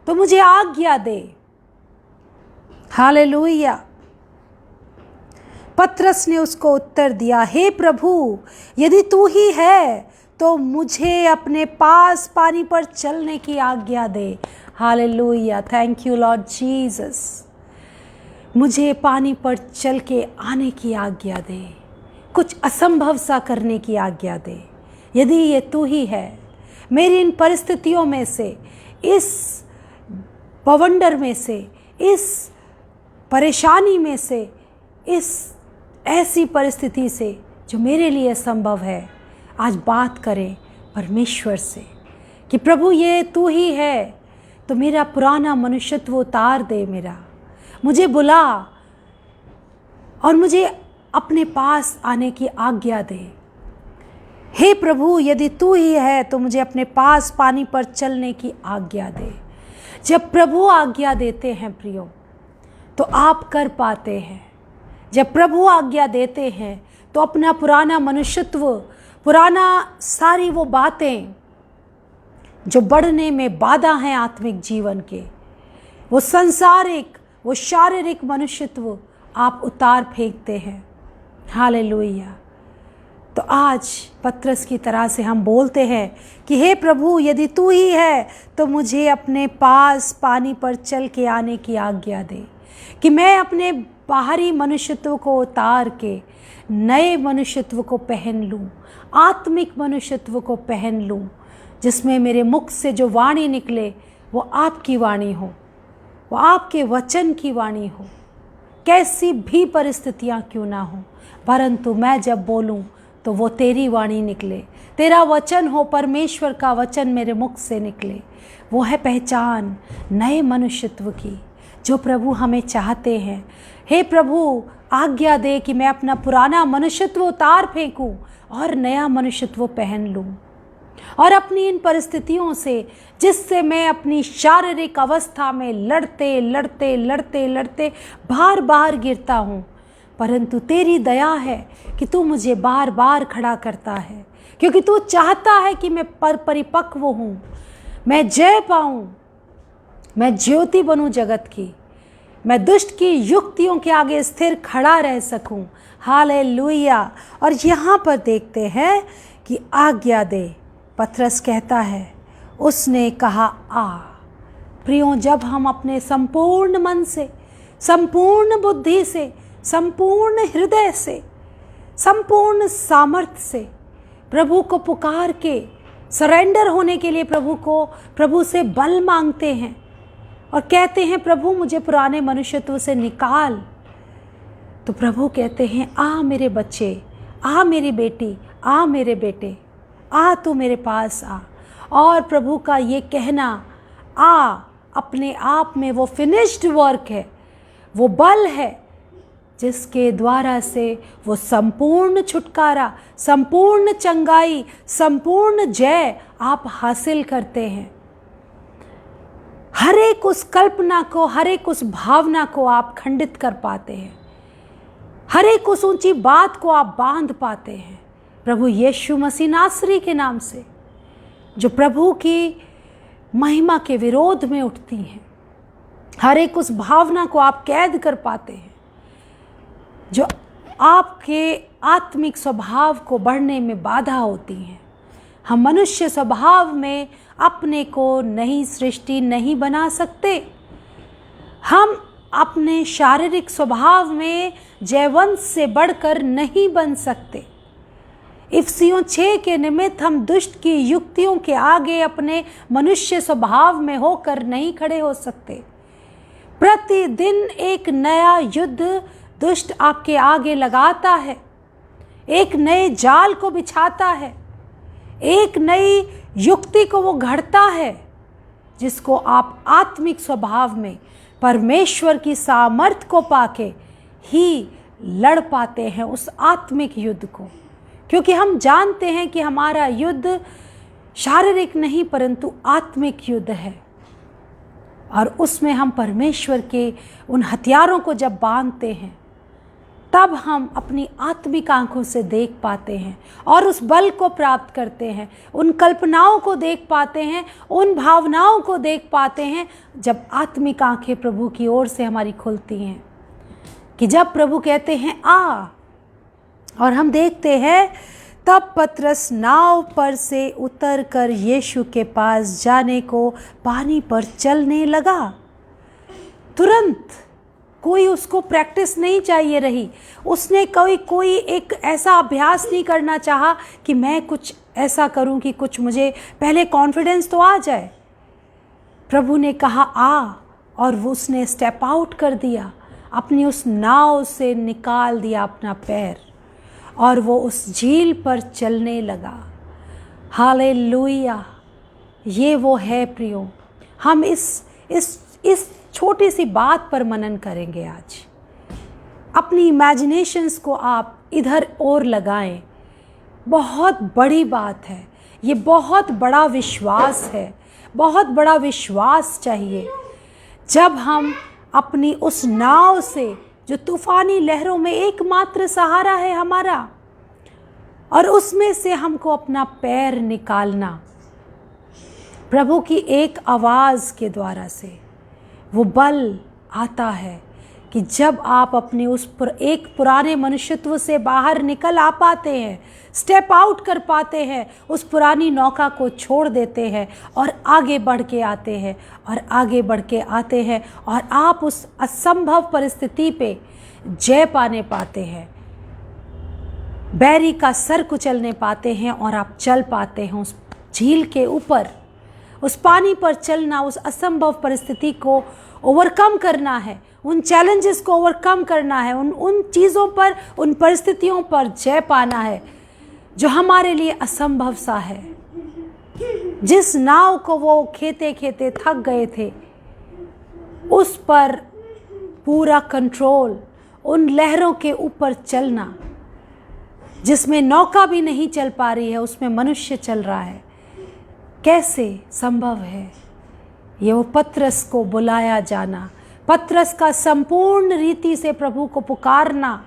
तो मुझे आज्ञा दे। हालेलुया। पतरस ने उसको उत्तर दिया, हे प्रभु, यदि तू ही है तो मुझे अपने पास पानी पर चलने की आज्ञा दे। Hallelujah, thank you Lord Jesus. मुझे पानी पर चल के आने की आज्ञा दे, कुछ असंभव सा करने की आज्ञा दे। यदि ये तू ही है, मेरी इन परिस्थितियों में से, इस बवंडर में से, इस परेशानी में से, इस ऐसी परिस्थिति से जो मेरे लिए संभव है, आज बात करें परमेश्वर से कि प्रभु ये तू ही है तो मेरा पुराना मनुष्यत्व उतार दे, मेरा मुझे बुला और मुझे अपने पास आने की आज्ञा दे। हे प्रभु, यदि तू ही है तो मुझे अपने पास पानी पर चलने की आज्ञा दे। जब प्रभु आज्ञा देते हैं प्रियो तो आप कर पाते हैं। जब प्रभु आज्ञा देते हैं तो अपना पुराना मनुष्यत्व, पुराना सारी वो बातें जो बढ़ने में बाधा हैं आत्मिक जीवन के, वो संसारिक, वो शारीरिक मनुष्यत्व आप उतार फेंकते हैं। हालेलुया। तो आज पतरस की तरह से हम बोलते हैं कि हे प्रभु, यदि तू ही है तो मुझे अपने पास पानी पर चल के आने की आज्ञा दे, कि मैं अपने बाहरी मनुष्यत्व को उतार के नए मनुष्यत्व को पहन लूँ, आत्मिक मनुष्यत्व को पहन लूँ, जिसमें मेरे मुख से जो वाणी निकले वो आपकी वाणी हो, वो आपके वचन की वाणी हो। कैसी भी परिस्थितियाँ क्यों ना हो, परंतु मैं जब बोलूँ तो वो तेरी वाणी निकले, तेरा वचन हो, परमेश्वर का वचन मेरे मुख से निकले। वो है पहचान नए मनुष्यत्व की जो प्रभु हमें चाहते हैं। हे प्रभु, आज्ञा दे कि मैं अपना पुराना मनुष्यत्व उतार फेंकूं और नया मनुष्यत्व पहन लूं, और अपनी इन परिस्थितियों से, जिससे मैं अपनी शारीरिक अवस्था में लड़ते लड़ते लड़ते लड़ते बार बार गिरता हूँ, परंतु तेरी दया है कि तू मुझे बार बार खड़ा करता है, क्योंकि तू चाहता है कि मैं परिपक्व हूँ, मैं जय पाऊँ, मैं ज्योति बनूँ जगत की, मैं दुष्ट की युक्तियों के आगे स्थिर खड़ा रह सकूँ। हालेलुया। और यहाँ पर देखते हैं कि आज्ञा दे। पतरस कहता है, उसने कहा आ। प्रियो, जब हम अपने संपूर्ण मन से, संपूर्ण बुद्धि से, संपूर्ण हृदय से, संपूर्ण सामर्थ्य से प्रभु को पुकार के सरेंडर होने के लिए प्रभु से बल मांगते हैं और कहते हैं, प्रभु मुझे पुराने मनुष्यत्व से निकाल, तो प्रभु कहते हैं, आ मेरे बच्चे, आ मेरी बेटी, आ मेरे बेटे, आ तू मेरे पास आ। और प्रभु का ये कहना आ अपने आप में वो फिनिश्ड वर्क है, वो बल है जिसके द्वारा से वो संपूर्ण छुटकारा, संपूर्ण चंगाई, संपूर्ण जय आप हासिल करते हैं। हर एक उस कल्पना को, हर एक उस भावना को आप खंडित कर पाते हैं, हर एक उस ऊंची बात को आप बांध पाते हैं प्रभु यीशु मसीह नासरी के नाम से, जो प्रभु की महिमा के विरोध में उठती हैं। हर एक उस भावना को आप कैद कर पाते हैं जो आपके आत्मिक स्वभाव को बढ़ने में बाधा होती हैं। हम मनुष्य स्वभाव में अपने को नई सृष्टि नहीं बना सकते। हम अपने शारीरिक स्वभाव में जयवंश से बढ़कर नहीं बन सकते। इफिसियों 6 के निमित्त हम दुष्ट की युक्तियों के आगे अपने मनुष्य स्वभाव में होकर नहीं खड़े हो सकते। प्रतिदिन एक नया युद्ध दुष्ट आपके आगे लगाता है, एक नए जाल को बिछाता है, एक नई युक्ति को वो घड़ता है, जिसको आप आत्मिक स्वभाव में परमेश्वर की सामर्थ को पाके ही लड़ पाते हैं उस आत्मिक युद्ध को। क्योंकि हम जानते हैं कि हमारा युद्ध शारीरिक नहीं परंतु आत्मिक युद्ध है, और उसमें हम परमेश्वर के उन हथियारों को जब बांधते हैं तब हम अपनी आत्मिक आंखों से देख पाते हैं और उस बल को प्राप्त करते हैं, उन कल्पनाओं को देख पाते हैं, उन भावनाओं को देख पाते हैं, जब आत्मिक आंखें प्रभु की ओर से हमारी खुलती हैं। कि जब प्रभु कहते हैं आ, और हम देखते हैं तब पतरस नाव पर से उतरकर यीशु के पास जाने को पानी पर चलने लगा। तुरंत, कोई उसको प्रैक्टिस नहीं चाहिए रही, उसने कोई एक ऐसा अभ्यास नहीं करना चाहा कि मैं कुछ ऐसा करूं कि कुछ मुझे पहले कॉन्फिडेंस तो आ जाए। प्रभु ने कहा आ, और वो उसने स्टेप आउट कर दिया, अपनी उस नाव से निकाल दिया अपना पैर, और वो उस झील पर चलने लगा। हालेलुया। ये वो है प्रियो। हम इस छोटी सी बात पर मनन करेंगे आज। अपनी इमेजिनेशंस को आप इधर और लगाएं। बहुत बड़ी बात है ये, बहुत बड़ा विश्वास है, बहुत बड़ा विश्वास चाहिए। जब हम अपनी उस नाव से, जो तूफानी लहरों में एकमात्र सहारा है हमारा, और उसमें से हमको अपना पैर निकालना प्रभु की एक आवाज़ के द्वारा से, वो बल आता है कि जब आप अपने एक पुराने मनुष्यत्व से बाहर निकल आ पाते हैं, स्टेप आउट कर पाते हैं, उस पुरानी नौका को छोड़ देते हैं और आगे बढ़ के आते हैं और आगे बढ़ के आते हैं, और आप उस असंभव परिस्थिति पे जय पाने पाते हैं, बैरी का सर कुचलने पाते हैं, और आप चल पाते हैं उस झील के ऊपर। उस पानी पर चलना, उस असंभव परिस्थिति को ओवरकम करना है, उन चैलेंजेस को ओवरकम करना है, उन चीज़ों पर, उन परिस्थितियों पर जय पाना है जो हमारे लिए असंभव सा है। जिस नाव को वो खेते खेते थक गए थे, उस पर पूरा कंट्रोल, उन लहरों के ऊपर चलना, जिसमें नौका भी नहीं चल पा रही है, उसमें मनुष्य चल रहा है, कैसे संभव है? ये वो पतरस को बुलाया जाना, पतरस का संपूर्ण रीति से प्रभु को पुकारना,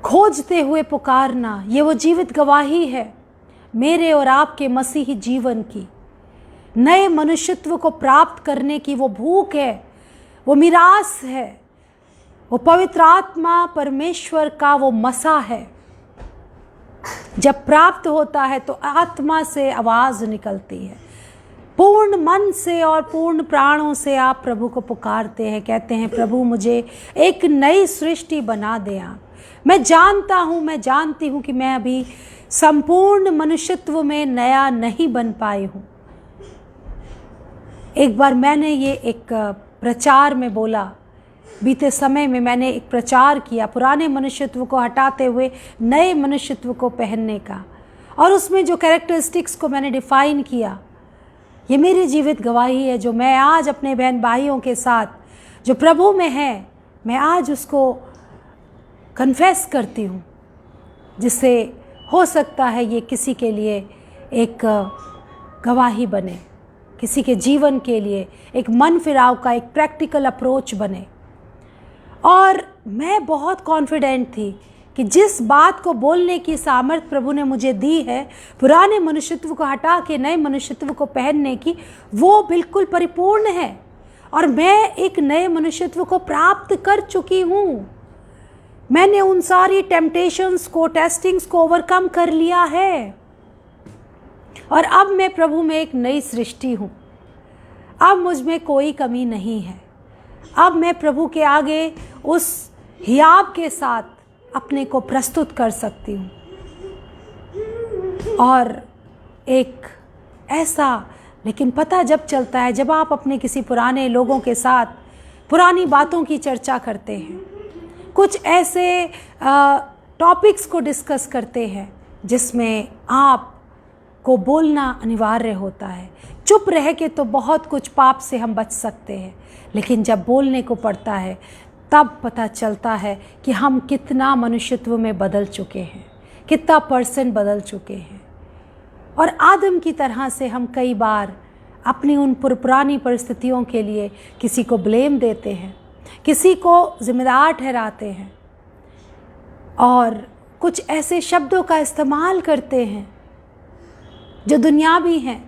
खोजते हुए पुकारना, ये वो जीवित गवाही है मेरे और आपके मसीही जीवन की, नए मनुष्यत्व को प्राप्त करने की वो भूख है, वो मिरास है, वो पवित्र आत्मा परमेश्वर का वो मसा है। जब प्राप्त होता है तो आत्मा से आवाज़ निकलती है, पूर्ण मन से और पूर्ण प्राणों से आप प्रभु को पुकारते हैं, कहते हैं प्रभु मुझे एक नई सृष्टि बना दे आप। मैं जानता हूँ, मैं जानती हूँ कि मैं अभी संपूर्ण मनुष्यत्व में नया नहीं बन पाई हूँ। एक बार मैंने ये एक प्रचार में बोला, बीते समय में मैंने एक प्रचार किया पुराने मनुष्यत्व को हटाते हुए नए मनुष्यत्व को पहनने का, और उसमें जो कैरेक्टरिस्टिक्स को मैंने डिफ़ाइन किया, ये मेरी जीवित गवाही है जो मैं आज अपने बहन भाइयों के साथ जो प्रभु में है, मैं आज उसको कन्फेस करती हूँ, जिससे हो सकता है ये किसी के लिए एक गवाही बने। किसी के जीवन के लिए एक मन फिराव का एक प्रैक्टिकल अप्रोच बने। और मैं बहुत कॉन्फिडेंट थी कि जिस बात को बोलने की सामर्थ्य प्रभु ने मुझे दी है, पुराने मनुष्यत्व को हटा के नए मनुष्यत्व को पहनने की, वो बिल्कुल परिपूर्ण है और मैं एक नए मनुष्यत्व को प्राप्त कर चुकी हूँ। मैंने उन सारी टेम्पटेशंस को, टेस्टिंग्स को ओवरकम कर लिया है और अब मैं प्रभु में एक नई सृष्टि हूँ। अब मुझ में कोई कमी नहीं है। अब मैं प्रभु के आगे उस हियाव के साथ अपने को प्रस्तुत कर सकती हूँ और एक ऐसा, लेकिन पता जब चलता है जब आप अपने किसी पुराने लोगों के साथ पुरानी बातों की चर्चा करते हैं, कुछ ऐसे टॉपिक्स को डिस्कस करते हैं जिसमें आप को बोलना अनिवार्य होता है। चुप रह के तो बहुत कुछ पाप से हम बच सकते हैं, लेकिन जब बोलने को पड़ता है तब पता चलता है कि हम कितना मनुष्यत्व में बदल चुके हैं, कितना % बदल चुके हैं। और आदम की तरह से हम कई बार अपनी उन पुरानी परिस्थितियों के लिए किसी को ब्लेम देते हैं, किसी को जिम्मेदार ठहराते हैं और कुछ ऐसे शब्दों का इस्तेमाल करते हैं जो दुनियावी हैं,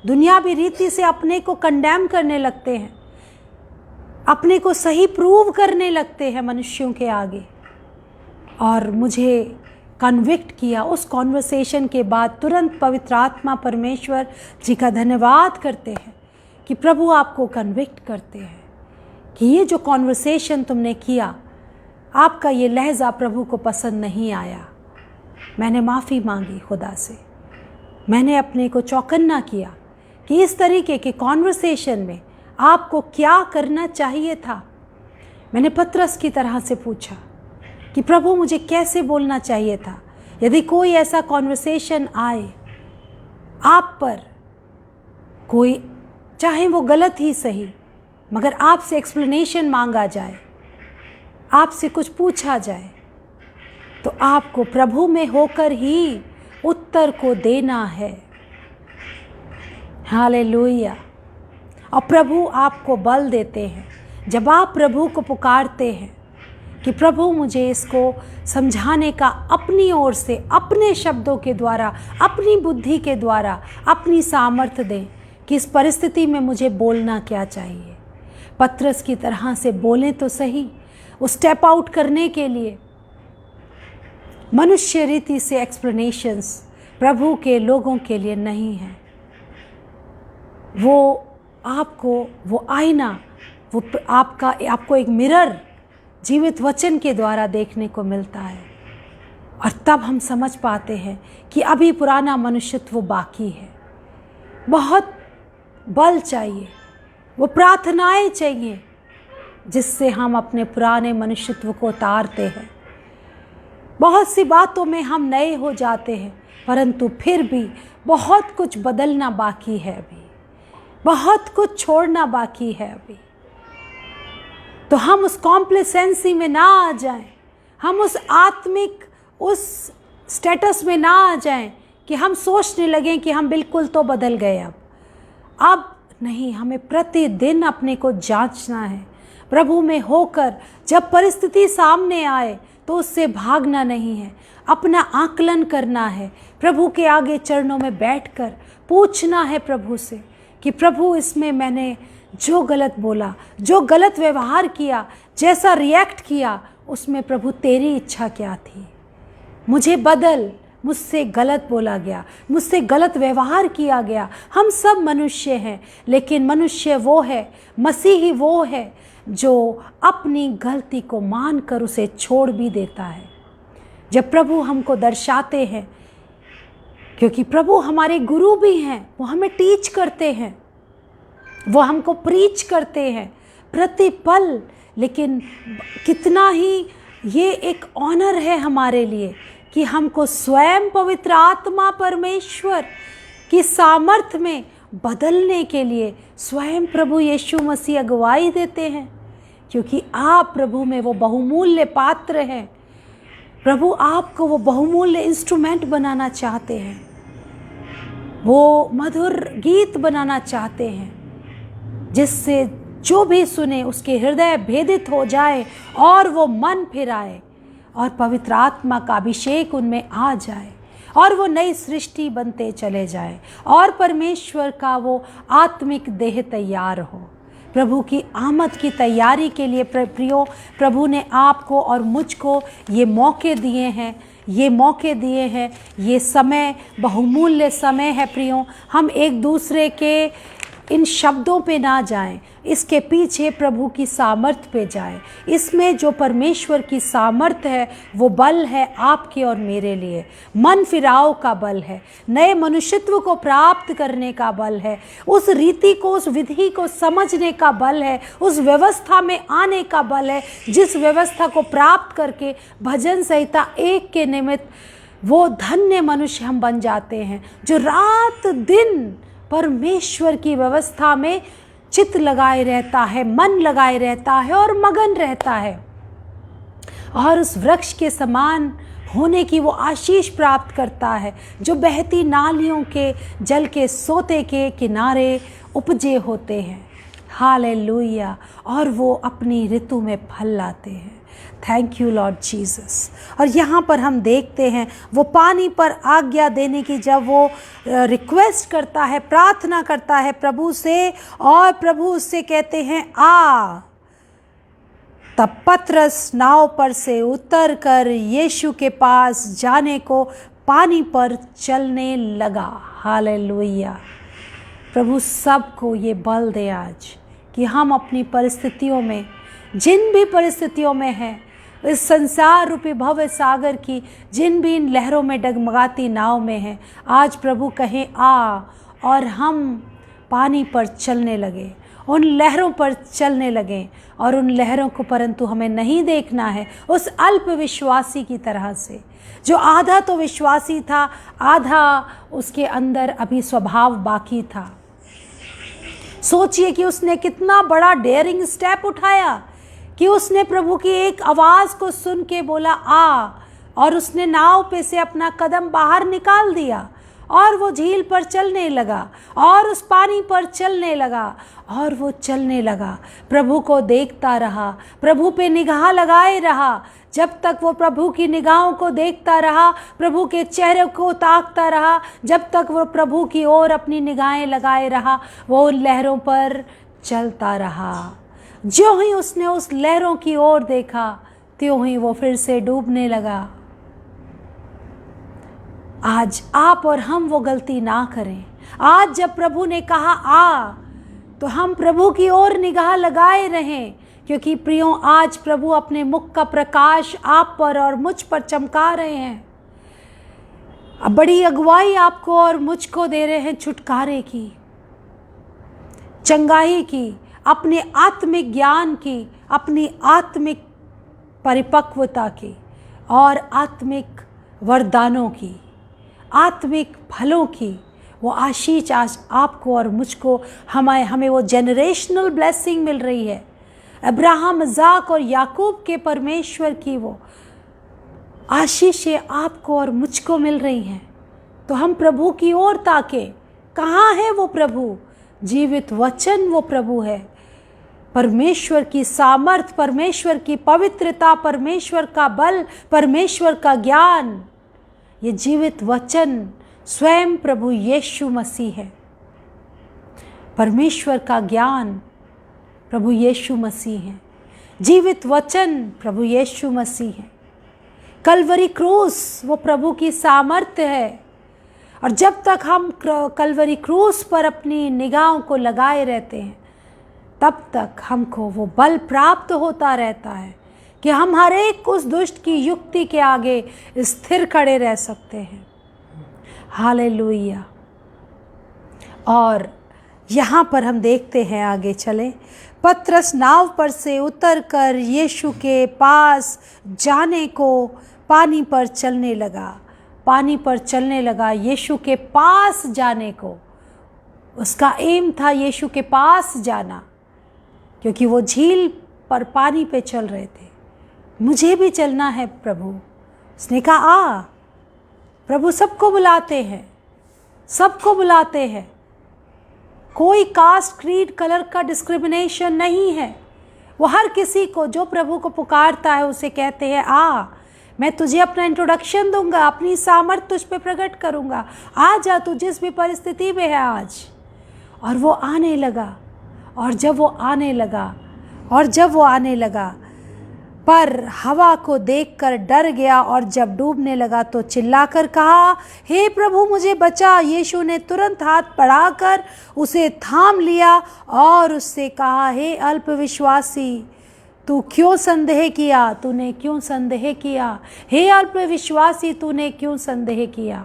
दुनियावी रीति से अपने को कंडेम करने लगते हैं, अपने को सही प्रूव करने लगते हैं मनुष्यों के आगे। और मुझे कन्विक्ट किया उस कॉन्वर्सेशन के बाद, तुरंत पवित्र आत्मा परमेश्वर जी का धन्यवाद करते हैं कि प्रभु आपको कन्विक्ट करते हैं कि ये जो कॉन्वर्सेशन तुमने किया, आपका ये लहजा प्रभु को पसंद नहीं आया। मैंने माफ़ी मांगी खुदा से, मैंने अपने को चौकन्ना किया कि इस तरीके के कॉन्वर्सेशन में आपको क्या करना चाहिए था। मैंने पतरस की तरह से पूछा कि प्रभु मुझे कैसे बोलना चाहिए था। यदि कोई ऐसा कॉन्वर्सेशन आए आप पर, कोई चाहे वो गलत ही सही, मगर आपसे एक्सप्लेनेशन मांगा जाए, आपसे कुछ पूछा जाए, तो आपको प्रभु में होकर ही उत्तर को देना है। हालेलुया। और प्रभु आपको बल देते हैं जब आप प्रभु को पुकारते हैं कि प्रभु मुझे इसको समझाने का अपनी ओर से, अपने शब्दों के द्वारा, अपनी बुद्धि के द्वारा, अपनी सामर्थ्य दें कि इस परिस्थिति में मुझे बोलना क्या चाहिए। पतरस की तरह से बोलें तो सही। उस स्टेप आउट करने के लिए मनुष्य रीति से एक्सप्लेनेशंस प्रभु के लोगों के लिए नहीं है। वो आपको, वो आईना, वो आपको एक मिरर जीवित वचन के द्वारा देखने को मिलता है और तब हम समझ पाते हैं कि अभी पुराना मनुष्यत्व बाकी है। बहुत बल चाहिए, वो प्रार्थनाएं चाहिए जिससे हम अपने पुराने मनुष्यत्व को उतारते हैं। बहुत सी बातों में हम नए हो जाते हैं, परंतु फिर भी बहुत कुछ बदलना बाकी है, अभी बहुत कुछ छोड़ना बाकी है अभी। तो हम उस कॉम्प्लेसेंसी में ना आ जाएं, हम उस आत्मिक उस स्टेटस में ना आ जाएं कि हम सोचने लगें कि हम बिल्कुल तो बदल गए। अब नहीं, हमें प्रतिदिन अपने को जांचना है प्रभु में होकर। जब परिस्थिति सामने आए तो उससे भागना नहीं है, अपना आकलन करना है, प्रभु के आगे चरणों में बैठकर पूछना है प्रभु से कि प्रभु इसमें मैंने जो गलत बोला, जो गलत व्यवहार किया, जैसा रिएक्ट किया, उसमें प्रभु तेरी इच्छा क्या थी। मुझे बदल, मुझसे गलत बोला गया, मुझसे गलत व्यवहार किया गया। हम सब मनुष्य हैं, लेकिन मनुष्य वो है, मसीही वो है जो अपनी गलती को मानकर उसे छोड़ भी देता है। जब प्रभु हमको दर्शाते हैं, क्योंकि प्रभु हमारे गुरु भी हैं, वो हमें टीच करते हैं, वो हमको प्रीच करते हैं प्रतिपल। लेकिन कितना ही ये एक ऑनर है हमारे लिए कि हमको स्वयं पवित्र आत्मा परमेश्वर की सामर्थ्य में बदलने के लिए स्वयं प्रभु यीशु मसीह अगुवाई देते हैं, क्योंकि आप प्रभु में वो बहुमूल्य पात्र हैं। प्रभु आपको वो बहुमूल्य इंस्ट्रूमेंट बनाना चाहते हैं। वो मधुर गीत बनाना चाहते हैं जिससे जो भी सुने उसके हृदय भेदित हो जाए और वो मन फिराए और पवित्र आत्मा का अभिषेक उनमें आ जाए और वो नई सृष्टि बनते चले जाए और परमेश्वर का वो आत्मिक देह तैयार हो। प्रभु की आमद की तैयारी के लिए प्रियो, प्रभु ने आपको और मुझको ये मौके दिए हैं, ये समय बहुमूल्य समय है प्रियो। हम एक दूसरे के इन शब्दों पे ना जाएं, इसके पीछे प्रभु की सामर्थ पे जाएं। इसमें जो परमेश्वर की सामर्थ है वो बल है आपके और मेरे लिए। मन फिराव का बल है, नए मनुष्यत्व को प्राप्त करने का बल है, उस रीति को, उस विधि को समझने का बल है, उस व्यवस्था में आने का बल है जिस व्यवस्था को प्राप्त करके भजन संहिता 1 के निमित्त वो धन्य मनुष्य हम बन जाते हैं जो रात दिन परमेश्वर की व्यवस्था में चित्त लगाए रहता है, मन लगाए रहता है और मगन रहता है और उस वृक्ष के समान होने की वो आशीष प्राप्त करता है जो बहती नालियों के जल के सोते के किनारे उपजे होते हैं। हालेलुया। और वो अपनी ऋतु में फल लाते हैं। Thank you Lord Jesus. और यहाँ पर हम देखते हैं वो पानी पर आज्ञा देने की, जब वो रिक्वेस्ट करता है, प्रार्थना करता है प्रभु से और प्रभु उससे कहते हैं आ, तब पतरस नाव पर से उतर कर यीशु के पास जाने को पानी पर चलने लगा। हालेलुया। प्रभु सबको ये बल दे आज कि हम अपनी परिस्थितियों में, जिन भी परिस्थितियों में हैं, इस संसार रूपी भव्य सागर की जिन भी इन लहरों में डगमगाती नाव में हैं, आज प्रभु कहें आ और हम पानी पर चलने लगे, उन लहरों पर चलने लगे। और उन लहरों को परंतु हमें नहीं देखना है उस अल्प विश्वासी की तरह से जो आधा तो विश्वासी था, आधा उसके अंदर अभी स्वभाव बाकी था। सोचिए कि उसने कितना बड़ा डेयरिंग स्टेप उठाया कि उसने प्रभु की एक आवाज़ को सुन के बोला आ, और उसने नाव पे से अपना कदम बाहर निकाल दिया और वो झील पर चलने लगा और उस पानी पर चलने लगा और वो चलने लगा। प्रभु को देखता रहा, प्रभु पे निगाह लगाए रहा। जब तक वो प्रभु की निगाहों को देखता रहा, प्रभु के चेहरे को ताकता रहा, जब तक वो प्रभु की ओर अपनी निगाहें लगाए रहा, वो उन लहरों पर चलता रहा। जो ही उसने उस लहरों की ओर देखा त्यों ही वो फिर से डूबने लगा। आज आप और हम वो गलती ना करें। आज जब प्रभु ने कहा आ, तो हम प्रभु की ओर निगाह लगाए रहें, क्योंकि प्रियो आज प्रभु अपने मुख का प्रकाश आप पर और मुझ पर चमका रहे हैं। अब बड़ी अगुवाई आपको और मुझको दे रहे हैं छुटकारे की, चंगाई की, अपने आत्मिक ज्ञान की, अपनी आत्मिक परिपक्वता की और आत्मिक वरदानों की, आत्मिक फलों की वो आशीष आज आपको और मुझको, हमें वो जेनरेशनल ब्लेसिंग मिल रही है। अब्राहम, इज़ाक और याकूब के परमेश्वर की वो आशीषें आपको और मुझको मिल रही हैं। तो हम प्रभु की ओर ताके। कहाँ है वो प्रभु? जीवित वचन वो प्रभु है। परमेश्वर की सामर्थ, परमेश्वर की पवित्रता, परमेश्वर का बल, परमेश्वर का ज्ञान, ये जीवित वचन स्वयं प्रभु यीशु मसीह है। परमेश्वर का ज्ञान प्रभु यीशु मसीह है। जीवित वचन प्रभु यीशु मसीह है। कलवरी क्रूस वो प्रभु की सामर्थ्य है। और जब तक हम कलवरी क्रूस पर अपनी निगाहों को लगाए रहते हैं, तब तक हमको वो बल प्राप्त होता रहता है कि हम हर एक उस दुष्ट की युक्ति के आगे स्थिर खड़े रह सकते हैं। हालेलुया। और यहाँ पर हम देखते हैं, आगे चले, पतरस नाव पर से उतरकर यीशु के पास जाने को पानी पर चलने लगा। पानी पर चलने लगा, यीशु के पास जाने को। उसका एम था यीशु के पास जाना, क्योंकि वो झील पर पानी पे चल रहे थे। मुझे भी चलना है प्रभु। उसने कहा आ। प्रभु सबको बुलाते हैं, सबको बुलाते हैं। कोई कास्ट, क्रीड, कलर का डिस्क्रिमिनेशन नहीं है। वो हर किसी को जो प्रभु को पुकारता है उसे कहते हैं, आ, मैं तुझे अपना इंट्रोडक्शन दूंगा, अपनी सामर्थ तुझ पे प्रकट करूंगा, आ जा, तू जिस भी परिस्थिति में है आज। और वो आने लगा, और जब वो आने लगा पर हवा को देखकर डर गया, और जब डूबने लगा तो चिल्लाकर कहा, हे प्रभु मुझे बचा। यीशु ने तुरंत हाथ बढ़ाकर उसे थाम लिया और उससे कहा, हे अल्पविश्वासी, तू क्यों संदेह किया? तूने क्यों संदेह किया? हे अल्पविश्वासी, तूने क्यों संदेह किया?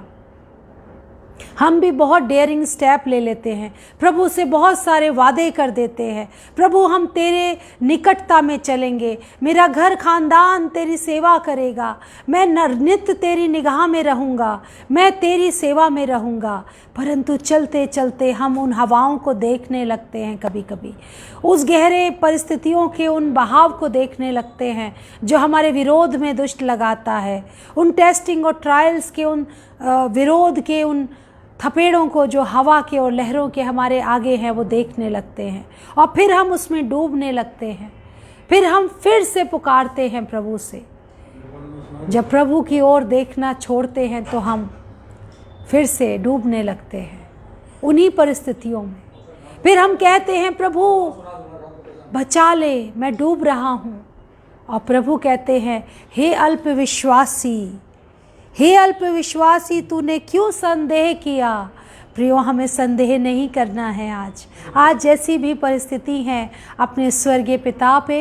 हम भी बहुत डेयरिंग स्टेप ले लेते हैं, प्रभु से बहुत सारे वादे कर देते हैं। प्रभु हम तेरे निकटता में चलेंगे, मेरा घर खानदान तेरी सेवा करेगा, मैं नित्य तेरी निगाह में रहूँगा, मैं तेरी सेवा में रहूँगा। परंतु चलते चलते हम उन हवाओं को देखने लगते हैं, कभी कभी उस गहरे परिस्थितियों के उन बहाव को देखने लगते हैं जो हमारे विरोध में दुष्ट लगाता है, उन टेस्टिंग और ट्रायल्स के उन विरोध के उन थपेड़ों को जो हवा के और लहरों के हमारे आगे हैं वो देखने लगते हैं, और फिर हम उसमें डूबने लगते हैं। फिर हम फिर से पुकारते हैं प्रभु से। जब प्रभु की ओर देखना छोड़ते हैं तो हम फिर से डूबने लगते हैं उन्हीं परिस्थितियों में। फिर हम कहते हैं, प्रभु बचा ले, मैं डूब रहा हूँ। और प्रभु कहते हैं, हे अल्पविश्वासी, हे अल्पविश्वासी, तूने क्यों संदेह किया? प्रियो, हमें संदेह नहीं करना है। आज जैसी भी परिस्थिति है, अपने स्वर्गीय पिता पे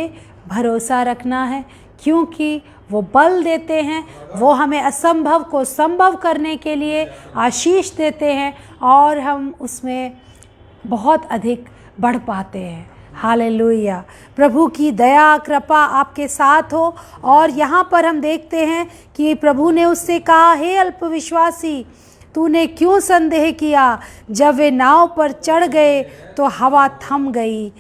भरोसा रखना है, क्योंकि वो बल देते हैं, वो हमें असंभव को संभव करने के लिए आशीष देते हैं, और हम उसमें बहुत अधिक बढ़ पाते हैं। हालेलुया। प्रभु की दया कृपा आपके साथ हो। और यहाँ पर हम देखते हैं कि प्रभु ने उससे कहा, हे अल्पविश्वासी, तूने क्यों संदेह किया? जब वे नाव पर चढ़ गए तो हवा थम गई।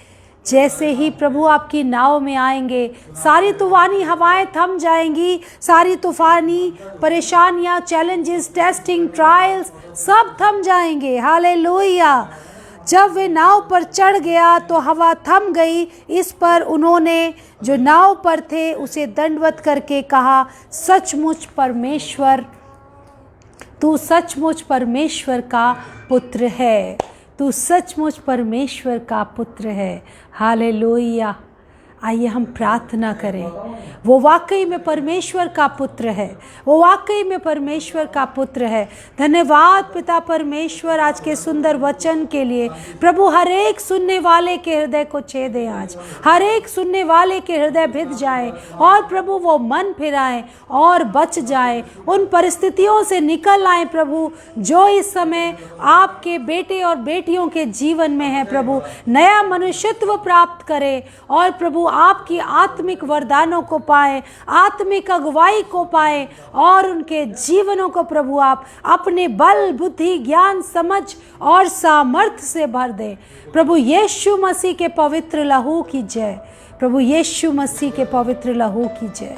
जैसे ही प्रभु आपकी नाव में आएंगे, सारी तूफानी हवाएं थम जाएंगी, सारी तूफानी परेशानियां, चैलेंजेस, टेस्टिंग, ट्रायल्स सब थम जाएंगे। हालेलुया। जब वे नाव पर चढ़ गया तो हवा थम गई। इस पर उन्होंने जो नाव पर थे उसे दंडवत करके कहा, सचमुच परमेश्वर, तू सचमुच परमेश्वर का पुत्र है, तू सचमुच परमेश्वर का पुत्र है। हालेलुया। आइए हम प्रार्थना करें। वो वाकई में परमेश्वर का पुत्र है, वो वाकई में परमेश्वर का पुत्र है। धन्यवाद पिता परमेश्वर आज के सुंदर वचन के लिए। प्रभु हर एक सुनने वाले के हृदय को छेदे, आज हर एक सुनने वाले के हृदय भिद जाए, और प्रभु वो मन फिराए और बच जाए, उन परिस्थितियों से निकल आए प्रभु जो इस समय आपके बेटे और बेटियों के जीवन में है। प्रभु नया मनुष्यत्व प्राप्त करे, और प्रभु आपकी आत्मिक वरदानों को पाए, आत्मिक अगुवाई को पाए, और उनके जीवनों को प्रभु आप अपने बल, बुद्धि, ज्ञान, समझ और सामर्थ्य से भर दे। प्रभु यीशु मसीह के पवित्र लहू की जय। प्रभु यीशु मसीह के पवित्र लहू की जय।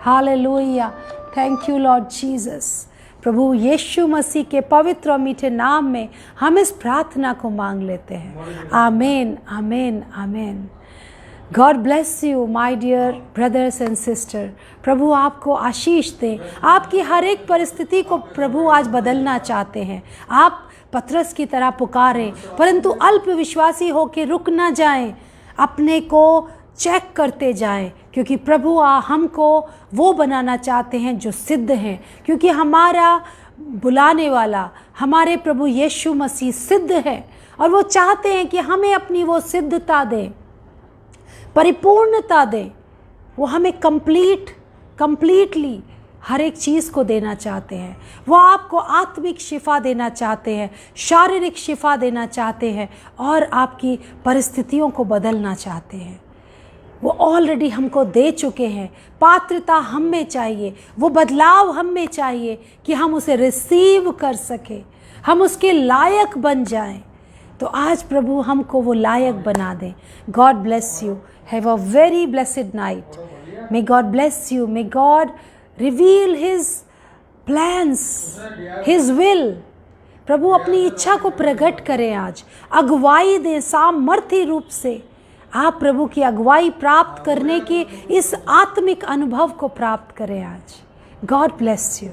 Hallelujah. Thank you Lord Jesus. प्रभु यीशु मसीह के पवित्र और मीठे नाम में हम इस प्रार्थना को मांग लेते हैं। आमीन, आमीन, आमीन। God bless you, my dear brothers and sisters. प्रभु आपको आशीष दे। आपकी हर एक परिस्थिति को प्रभु आज बदलना चाहते हैं। आप पतरस की तरह पुकारें, परंतु अल्प विश्वासी होकर रुक ना जाएं, अपने को चेक करते जाएं, क्योंकि प्रभु हमको वो बनाना चाहते हैं जो सिद्ध हैं, क्योंकि हमारा बुलाने वाला हमारे प्रभु यीशु मसीह सिद्ध है, और वो चाहते हैं कि हमें अपनी वो सिद्धता दें, परिपूर्णता दें। वो हमें कंप्लीटली हर एक चीज़ को देना चाहते हैं। वो आपको आत्मिक शिफा देना चाहते हैं, शारीरिक शिफा देना चाहते हैं, और आपकी परिस्थितियों को बदलना चाहते हैं। वो ऑलरेडी हमको दे चुके हैं। पात्रता हम में चाहिए, वो बदलाव हम में चाहिए कि हम उसे रिसीव कर सके, हम उसके लायक बन जाएं। तो आज प्रभु हमको वो लायक बना दें। God bless you. Have a very blessed night. May God bless you. May God reveal his plans, his will. प्रभु अपनी इच्छा को प्रकट करें आज, अगुवाई दें सामर्थ्य रूप से। आप प्रभु की अगुवाई प्राप्त करने की इस आत्मिक अनुभव को प्राप्त करें आज। God bless you.